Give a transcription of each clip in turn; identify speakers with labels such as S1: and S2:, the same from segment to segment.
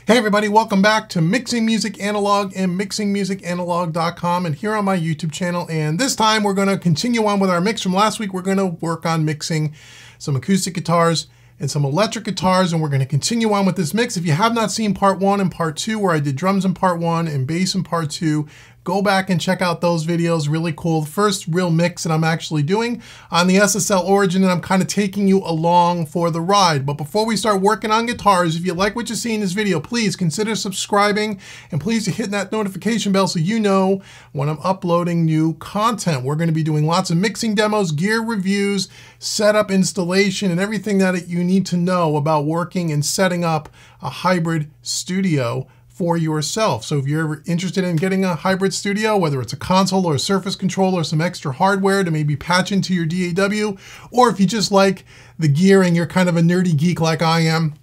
S1: Hey everybody, welcome back to Mixing Music Analog and mixingmusicanalog.com and here on my YouTube channel. And this time we're going to continue on with our mix from last week. We're going to work on mixing some acoustic guitars and some electric guitars, and we're going to continue on with this mix. If you have not seen part 1 and part 2, where I did drums in part 1 and bass in part 2, go back and check out those videos. Really cool. The first real mix that I'm actually doing on the SSL Origin, and I'm kind of taking you along for the ride. But before we start working on guitars, if you like what you see in this video, please consider subscribing and please hit that notification bell so you know when I'm uploading new content. We're going to be doing lots of mixing demos, gear reviews, setup, installation, and everything that you need to know about working and setting up a hybrid studio for yourself. So if you're ever interested in getting a hybrid studio, whether it's a console or a Surface controller or some extra hardware to maybe patch into your DAW, or if you just like the gear and you're kind of a nerdy geek like I am,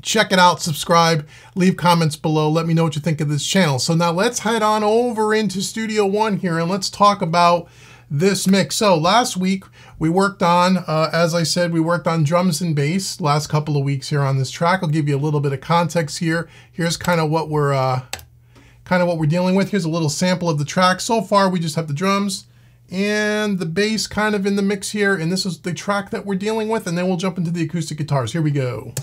S1: check it out, subscribe, leave comments below, let me know what you think of this channel. So now let's head on over into Studio One here and let's talk about this mix. So last week we worked on, as I said, we worked on drums and bass last couple of weeks here on this track. I'll give you a little bit of context here. Here's kind of what we're dealing with. Here's a little sample of the track. So far we just have the drums and the bass kind of in the mix here, and this is the track that we're dealing with, and then we'll jump into the acoustic guitars. Here we go.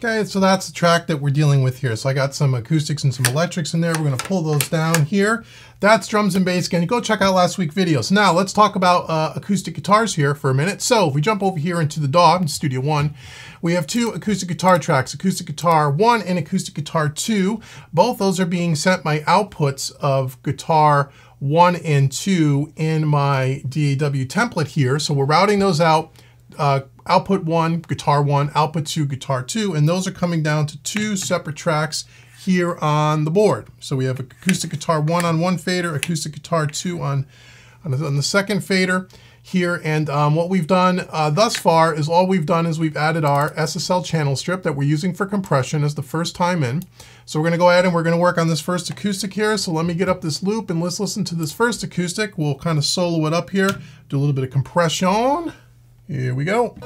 S1: Okay, so that's the track that we're dealing with here. So I got some acoustics and some electrics in there. We're going to pull those down here. That's drums and bass. Again, go check out last week's video. So now let's talk about acoustic guitars here for a minute. So if we jump over here into the DAW in Studio One, we have two acoustic guitar tracks, Acoustic Guitar 1 and Acoustic Guitar 2. Both those are being sent by outputs of Guitar 1 and 2 in my DAW template here. So we're routing those out. Output 1, Guitar 1, Output 2, Guitar 2, and those are coming down to two separate tracks here on the board. So we have Acoustic Guitar 1 on one fader, Acoustic Guitar 2 on the second fader here, and what we've done thus far is all we've done is we've added our SSL channel strip that we're using for compression as the first time in. So we're going to go ahead and we're going to work on this first acoustic here. So let me get up this loop and let's listen to this first acoustic. We'll kind of solo it up here, do a little bit of compression. Here we go.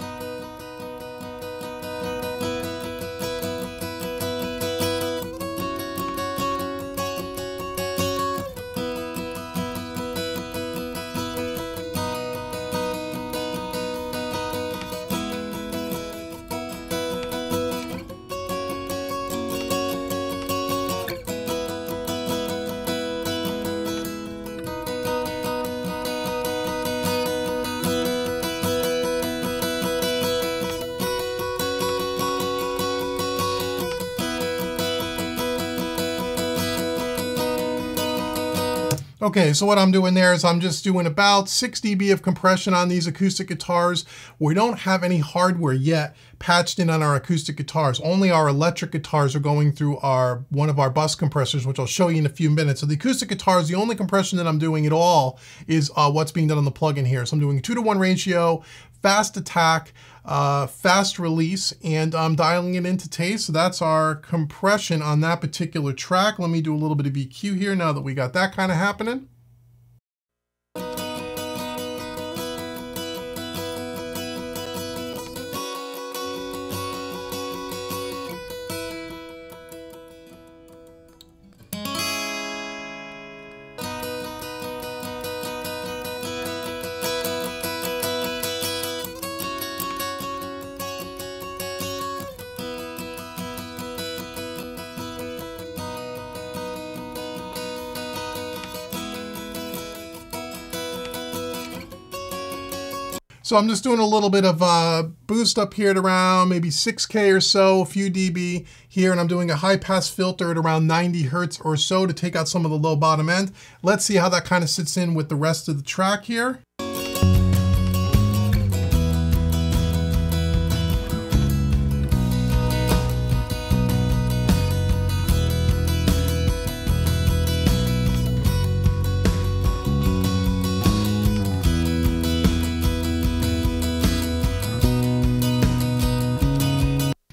S1: Okay, so what I'm doing there is I'm just doing about 6 dB of compression on these acoustic guitars. We don't have any hardware yet patched in on our acoustic guitars. Only our electric guitars are going through one of our bus compressors, which I'll show you in a few minutes. So the acoustic guitars, the only compression that I'm doing at all is what's being done on the plugin here. So I'm doing a 2-to-1 ratio, fast attack, fast release, and I'm dialing it into taste. So that's our compression on that particular track. Let me do a little bit of EQ here now that we got that kind of happening. So I'm just doing a little bit of boost up here at around maybe 6K or so, a few dB here, and I'm doing a high pass filter at around 90 Hertz or so to take out some of the low bottom end. Let's see how that kind of sits in with the rest of the track here.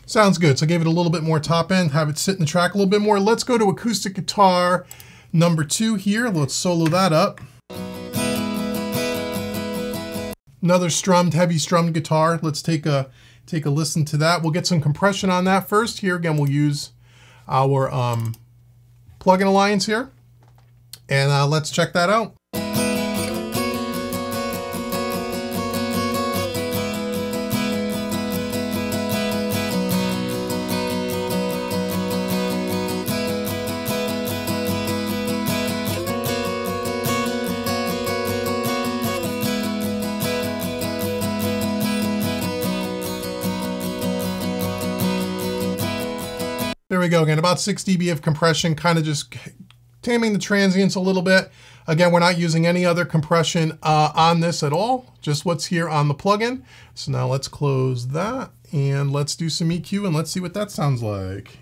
S1: Sounds good. So I gave it a little bit more top end, have it sit in the track a little bit more. Let's go to acoustic guitar number 2 here. Let's solo that up. Another strummed, heavy strummed guitar. Let's take a listen to that. We'll get some compression on that first. Here again, we'll use our plugin alliance here, and let's check that out. There we go again, about 6 dB of compression, kind of just taming the transients a little bit. Again, we're not using any other compression on this at all, just what's here on the plugin. So now let's close that and let's do some EQ and let's see what that sounds like.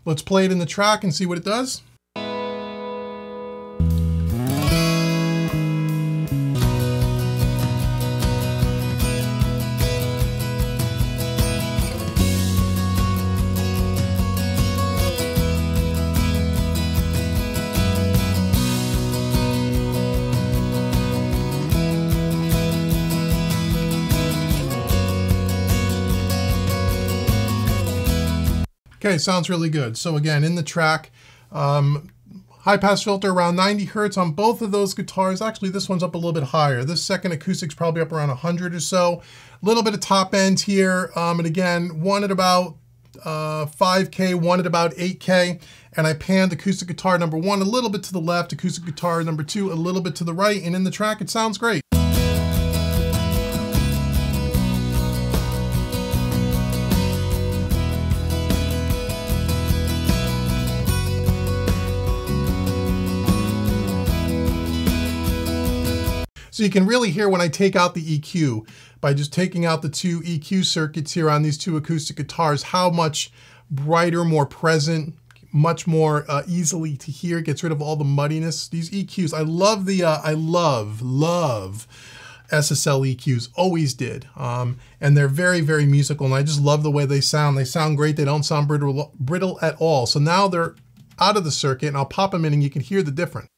S1: Let's play it in the track and see what it does. Okay, sounds really good. So again, in the track, high pass filter around 90 Hertz on both of those guitars. Actually, this one's up a little bit higher. This second acoustic's probably up around 100 or so. A little bit of top end here. And again, one at about 5K, one at about 8K. And I panned acoustic guitar number 1 a little bit to the left, acoustic guitar number 2 a little bit to the right. And in the track, it sounds great. So you can really hear when I take out the EQ, by just taking out the 2 EQ circuits here on these 2 acoustic guitars, how much brighter, more present, much more easily to hear. It gets rid of all the muddiness. These EQs, I love the, I love SSL EQs, always did. And they're very, very musical, and I just love the way they sound. They sound great. They don't sound brittle at all. So now they're out of the circuit, and I'll pop them in and you can hear the difference.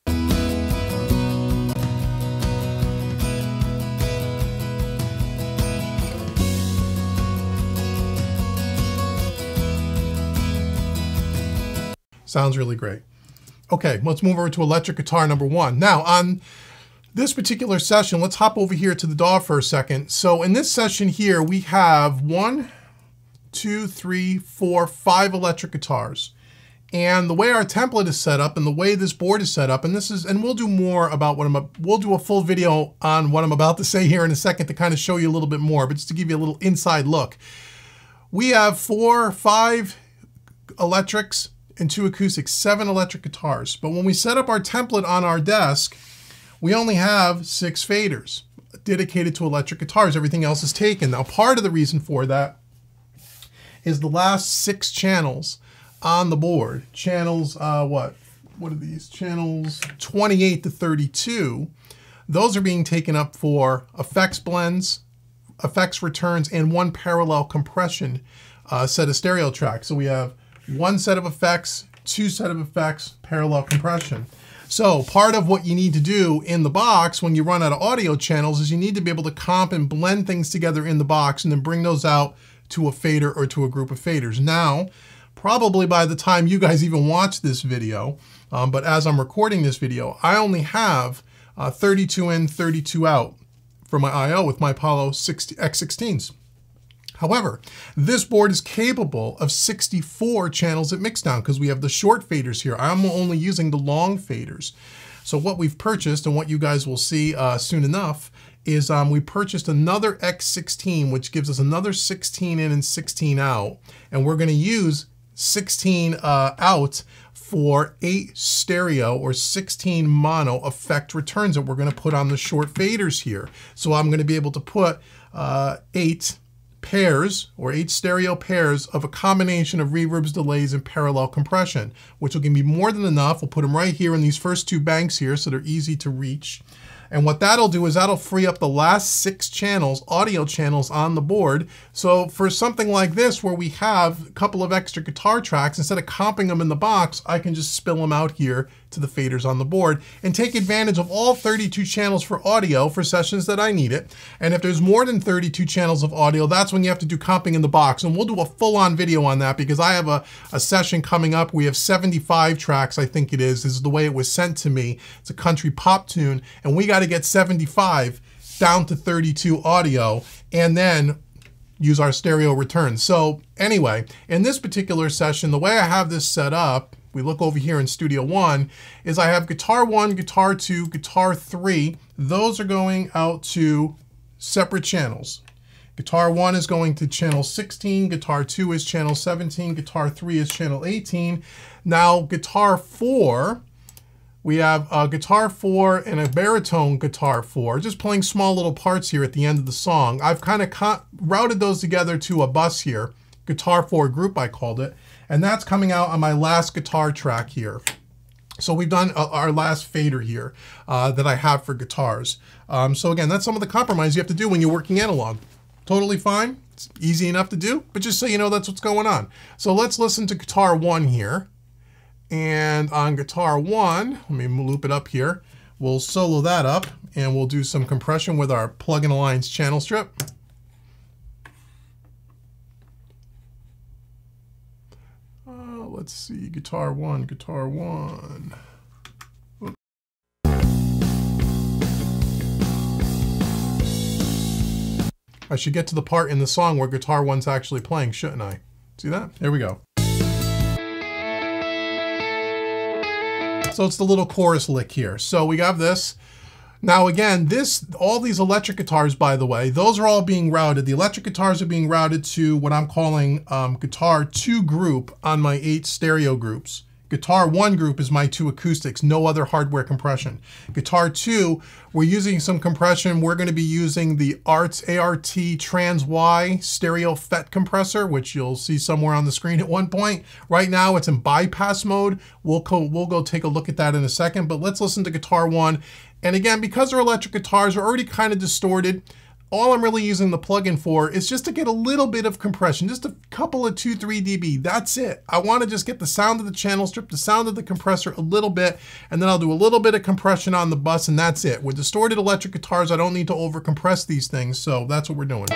S1: Sounds really great. Okay, let's move over to electric guitar number 1. Now, on this particular session, let's hop over here to the DAW for a second. So in this session here, we have 1, 2, 3, 4, 5 electric guitars. And the way our template is set up and the way this board is set up, and we'll do more about we'll do a full video on what I'm about to say here in a second to kind of show you a little bit more, but just to give you a little inside look. We have 4, 5 electrics and 2 acoustics, 7 electric guitars. But when we set up our template on our desk, we only have 6 faders dedicated to electric guitars. Everything else is taken. Now, part of the reason for that is the last 6 channels on the board. Channels, what are these? Channels 28 to 32. Those are being taken up for effects blends, effects returns, and 1 parallel compression set of stereo tracks. So we have 1 set of effects, 2 set of effects, parallel compression. So part of what you need to do in the box when you run out of audio channels is you need to be able to comp and blend things together in the box and then bring those out to a fader or to a group of faders. Now, probably by the time you guys even watch this video, but as I'm recording this video, I only have 32 in, 32 out for my I/O with my Apollo X16s. However, this board is capable of 64 channels at mixdown because we have the short faders here. I'm only using the long faders. So what we've purchased, and what you guys will see soon enough, is we purchased another X16, which gives us another 16 in and 16 out. And we're going to use 16 out for 8 stereo or 16 mono effect returns that we're going to put on the short faders here. So I'm going to be able to put 8 pairs or 8 stereo pairs of a combination of reverbs, delays, and parallel compression, which will give me more than enough. We'll put them right here in these first 2 banks here so they're easy to reach. And what that'll do is that'll free up the last 6 channels, audio channels on the board. So for something like this where we have a couple of extra guitar tracks, instead of comping them in the box, I can just spill them out here to the faders on the board and take advantage of all 32 channels for audio for sessions that I need it. And if there's more than 32 channels of audio, that's when you have to do comping in the box. And we'll do a full-on video on that because I have a session coming up. We have 75 tracks, I think it is. This is the way it was sent to me. It's a country pop tune, and we got to get 75 down to 32 audio and then use our stereo return. So anyway, in this particular session, the way I have this set up, we look over here in Studio One, is I have guitar 1, guitar 2, guitar 3. Those are going out to separate channels. Guitar 1 is going to channel 16, guitar 2 is channel 17, guitar 3 is channel 18. Now guitar 4, we have a guitar 4 and a baritone guitar 4, just playing small little parts here at the end of the song. I've kind of routed those together to a bus here, guitar 4 group I called it, and that's coming out on my last guitar track here. So we've done our last fader here that I have for guitars. So again, that's some of the compromise you have to do when you're working analog. Totally fine, it's easy enough to do, but just so you know that's what's going on. So let's listen to guitar 1 here. And on guitar 1, let me loop it up here. We'll solo that up and we'll do some compression with our Plug-in Alliance channel strip. Let's see, guitar 1, guitar 1. Oops. I should get to the part in the song where guitar 1's actually playing, shouldn't I? See that? There we go. So it's the little chorus lick here. So we have this. Now again, all these electric guitars, by the way, those are all being routed. The electric guitars are being routed to what I'm calling guitar 2 group on my 8 stereo groups. Guitar 1 group is my 2 acoustics, no other hardware compression. Guitar 2, we're using some compression. We're going to be using the ART Trans Y stereo FET compressor, which you'll see somewhere on the screen at one point. Right now it's in bypass mode. We'll go take a look at that in a second, but let's listen to guitar 1. And again, because they're electric guitars are already kind of distorted, all I'm really using the plugin for is just to get a little bit of compression, just a couple of 2-3 dB. That's it. I want to just get the sound of the channel strip, the sound of the compressor a little bit, and then I'll do a little bit of compression on the bus, and that's it. With distorted electric guitars, I don't need to over compress these things, so that's what we're doing.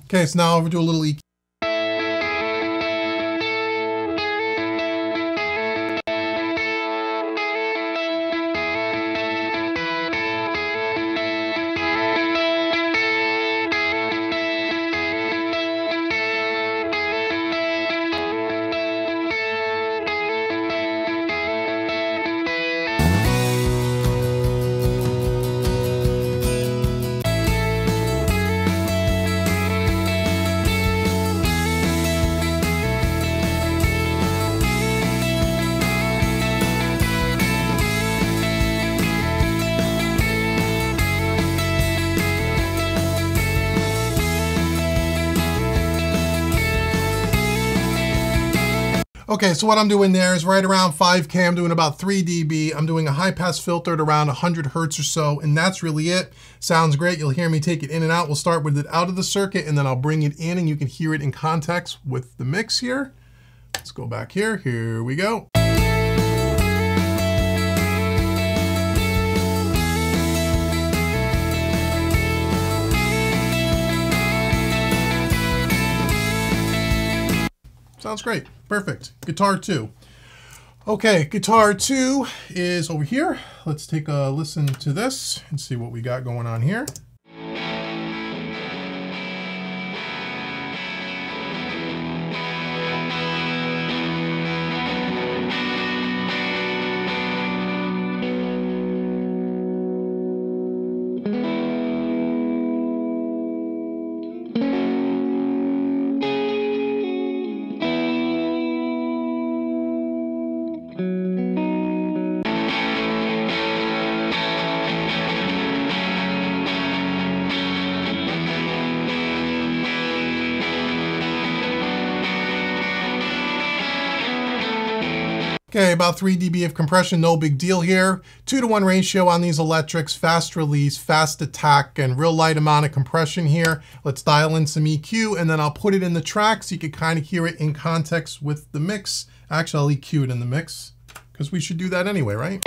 S1: Okay, so now we'll do a little EQ. Okay, so what I'm doing there is right around 5K, I'm doing about 3 dB. I'm doing a high pass filter at around 100 Hertz or so, and that's really it. Sounds great. You'll hear me take it in and out. We'll start with it out of the circuit, and then I'll bring it in, and you can hear it in context with the mix here. Let's go back here. Here we go. Sounds great. Perfect. Guitar 2. Okay, guitar 2 is over here. Let's take a listen to this and see what we got going on here. Okay, about 3 dB of compression, no big deal here. 2-to-1 ratio on these electrics, fast release, fast attack, and real light amount of compression here. Let's dial in some EQ, and then I'll put it in the track so you can kind of hear it in context with the mix. Actually, I'll EQ it in the mix, because we should do that anyway, right?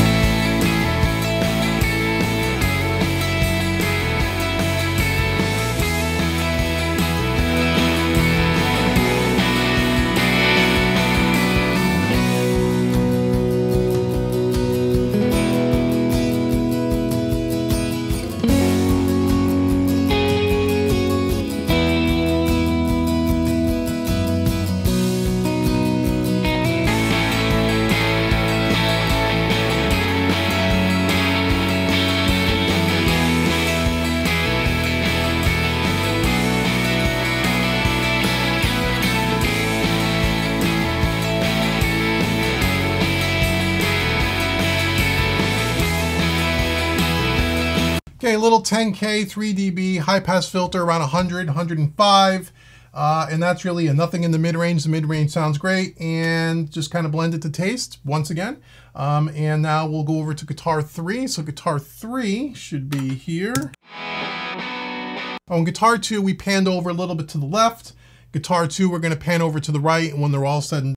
S1: Okay, a little 10K, 3 dB, high pass filter around 100, 105. And that's really a nothing in the mid-range. The mid-range sounds great, and just kind of blend it to taste once again. And now we'll go over to guitar 3. So guitar 3 should be here. On guitar 2, we panned over a little bit to the left. Guitar 2, we're going to pan over to the right, and when they're all said and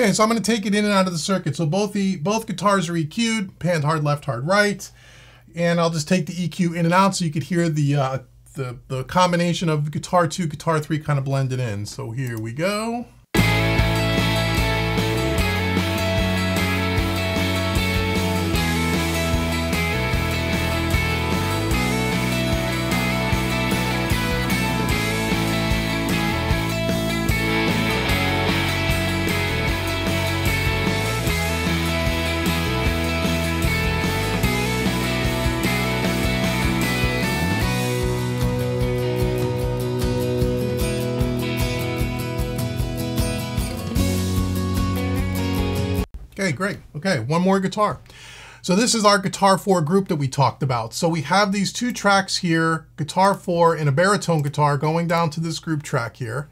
S1: Okay, so I'm going to take it in and out of the circuit. So both guitars are EQ'd, panned hard left, hard right, and I'll just take the EQ in and out so you could hear the combination of guitar 2, guitar 3 kind of blended in. So here we go. Okay, great. Okay, one more guitar. So this is our Guitar 4 group that we talked about. So we have these two tracks here, Guitar 4 and a baritone guitar going down to this group track here.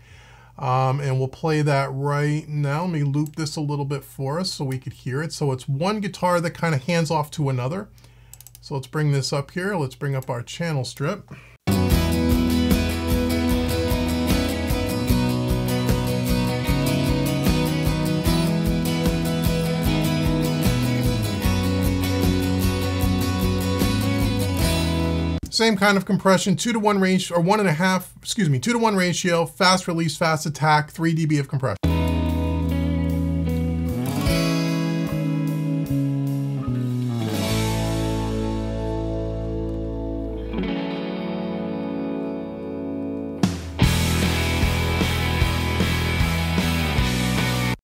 S1: And we'll play that right now. Let me loop this a little bit for us so we could hear it. So it's one guitar that kind of hands off to another. So let's bring this up here. Let's bring up our channel strip. Same kind of compression, 2-to-1 ratio, or 2-to-1 ratio, fast release, fast attack, 3 dB of compression.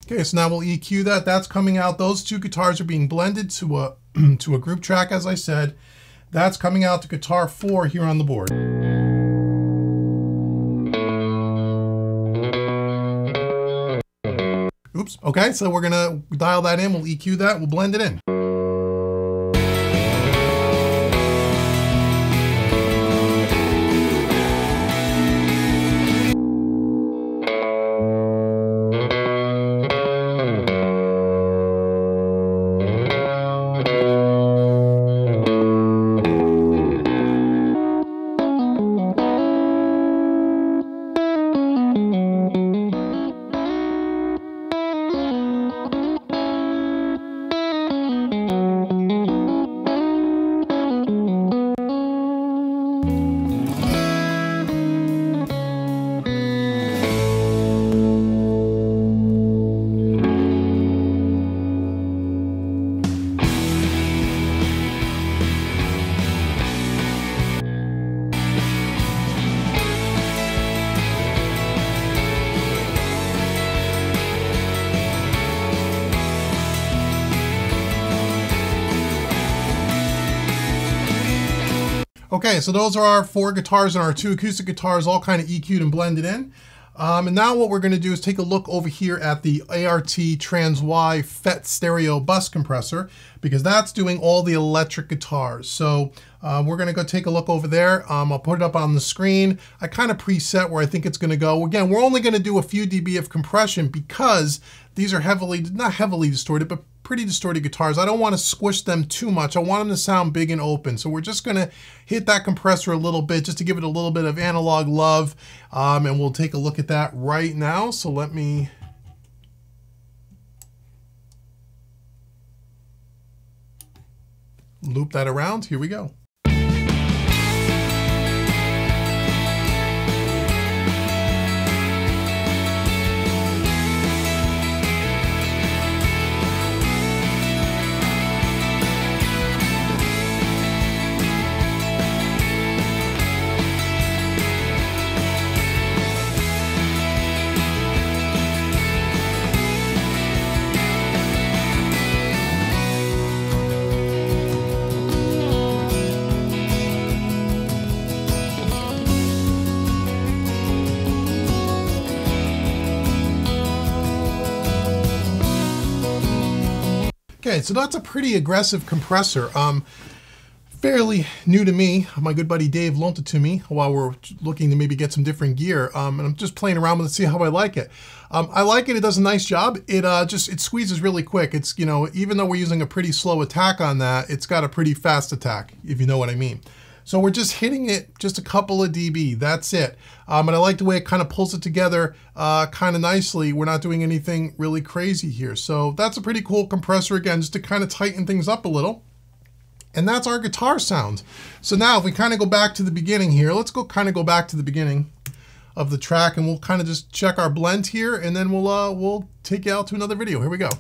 S1: Okay, so now we'll EQ that. That's coming out. Those two guitars are being blended to a to a group track, as I said. That's coming out to Guitar 4 here on the board. Oops, okay, so we're gonna dial that in, we'll EQ that, we'll blend it in. Okay, so those are our 4 guitars and our 2 acoustic guitars all kind of EQ'd and blended in. And now what we're going to do is take a look over here at the ART Trans Y FET stereo bus compressor, because that's doing all the electric guitars. So we're going to go take a look over there. I'll put it up on the screen. I kind of preset where I think it's going to go. Again, we're only going to do a few dB of compression because these are not heavily distorted, but pretty distorted guitars. I don't want to squish them too much. I want them to sound big and open. So we're just going to hit that compressor a little bit just to give it a little bit of analog love. And we'll take a look at that right now. So let me loop that around. Here we go. Okay, so that's a pretty aggressive compressor. Fairly new to me. My good buddy Dave loaned it to me while we're looking to maybe get some different gear. And I'm just playing around with it to see how I like it. I like it. It does a nice job. It squeezes really quick. It's, you know, even though we're using a pretty slow attack on that, it's got a pretty fast attack, if you know what I mean. So we're just hitting it just a couple of dB. That's it. And I like the way it kind of pulls it together kind of nicely. We're not doing anything really crazy here. So that's a pretty cool compressor, again, just to kind of tighten things up a little. And that's our guitar sound. So now if we kind of go back to the beginning here, let's go back to the beginning of the track, and we'll kind of just check our blend here, and then we'll take you out to another video. Here we go.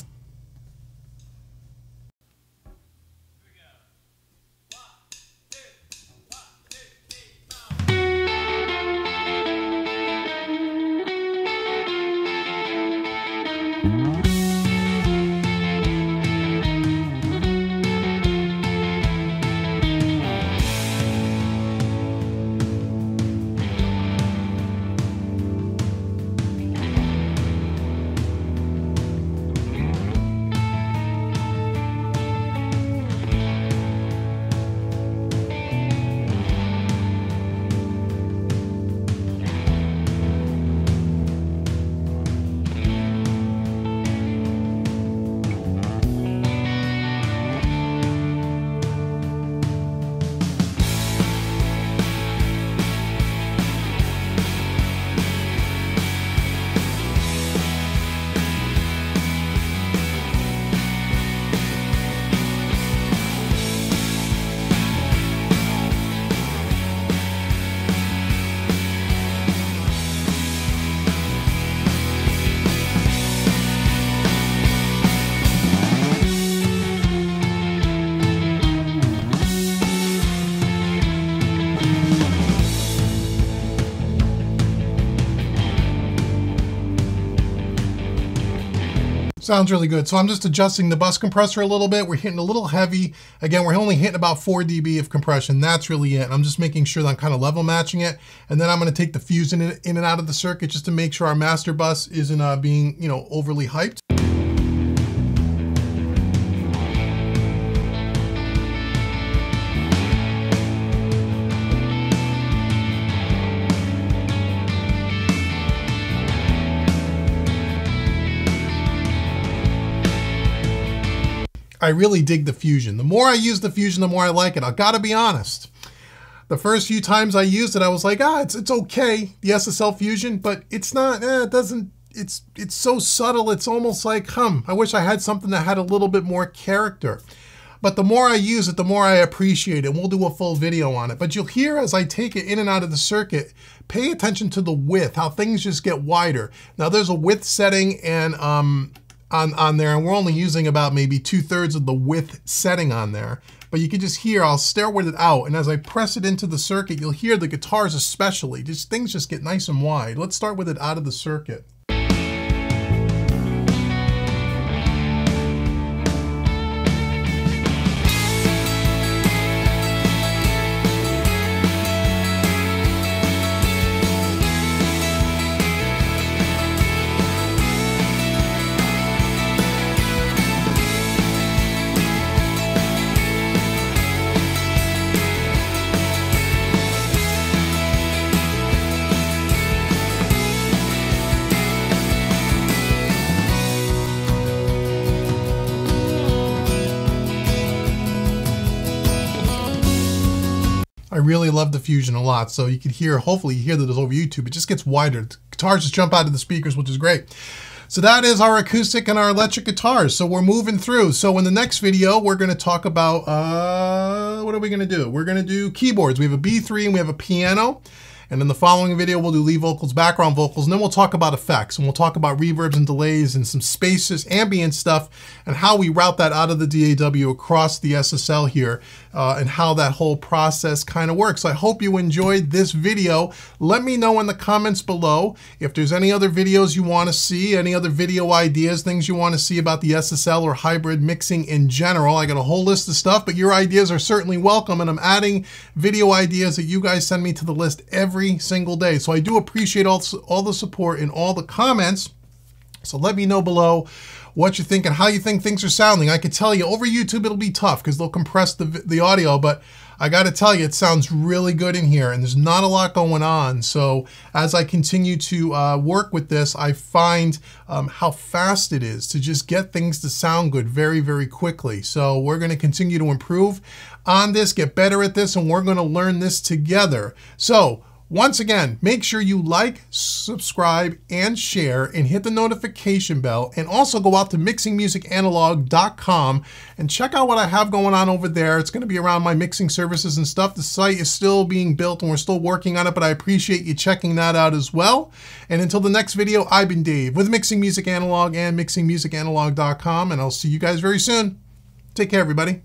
S1: Sounds really good. So I'm just adjusting the bus compressor a little bit. We're hitting a little heavy. Again, we're only hitting about 4 dB of compression. That's really it. I'm just making sure that I'm kind of level matching it. And then I'm going to take the fuse in and out of the circuit just to make sure our master bus isn't being, overly hyped. I really dig the Fusion. The more I use the Fusion, the more I like it. I gotta be honest. The first few times I used it, I was like, it's okay, the SSL Fusion, but it's not, it's so subtle, it's almost like, I wish I had something that had a little bit more character. But the more I use it, the more I appreciate it. And we'll do a full video on it. But you'll hear as I take it in and out of the circuit, pay attention to the width, how things just get wider. Now there's a width setting and on there, and we're only using about maybe 2/3 of the width setting on there. But you can just hear, I'll stare with it out, and as I press it into the circuit, you'll hear the guitars especially, things just get nice and wide. Let's start with it out of the circuit. I really love the Fusion a lot, so you can hear, hopefully you hear that it's over YouTube, it just gets wider. The guitars just jump out of the speakers, which is great. So that is our acoustic and our electric guitars. So we're moving through. So in the next video, we're gonna talk about, what are we gonna do? We're gonna do keyboards. We have a B3 and we have a piano. And in the following video, we'll do lead vocals, background vocals, and then we'll talk about effects, and we'll talk about reverbs and delays and some spaces, ambient stuff, and how we route that out of the DAW across the SSL here, and how that whole process kind of works. I hope you enjoyed this video. Let me know in the comments below if there's any other videos you want to see, any other video ideas, things you want to see about the SSL or hybrid mixing in general. I got a whole list of stuff, but your ideas are certainly welcome, and I'm adding video ideas that you guys send me to the list every single day. So I do appreciate all the support in all the comments. So let me know below what you think and how you think things are sounding. I could tell you over YouTube it'll be tough because they'll compress the audio, but I got to tell you it sounds really good in here and there's not a lot going on. So as I continue to work with this, I find how fast it is to just get things to sound good very, very quickly. So we're going to continue to improve on this, get better at this, and we're going to learn this together. So once again, make sure you like, subscribe, and share, and hit the notification bell, and also go out to mixingmusicanalog.com and check out what I have going on over there. It's going to be around my mixing services and stuff. The site is still being built and we're still working on it, but I appreciate you checking that out as well. And until the next video, I've been Dave with Mixing Music Analog and mixingmusicanalog.com, and I'll see you guys very soon. Take care, everybody.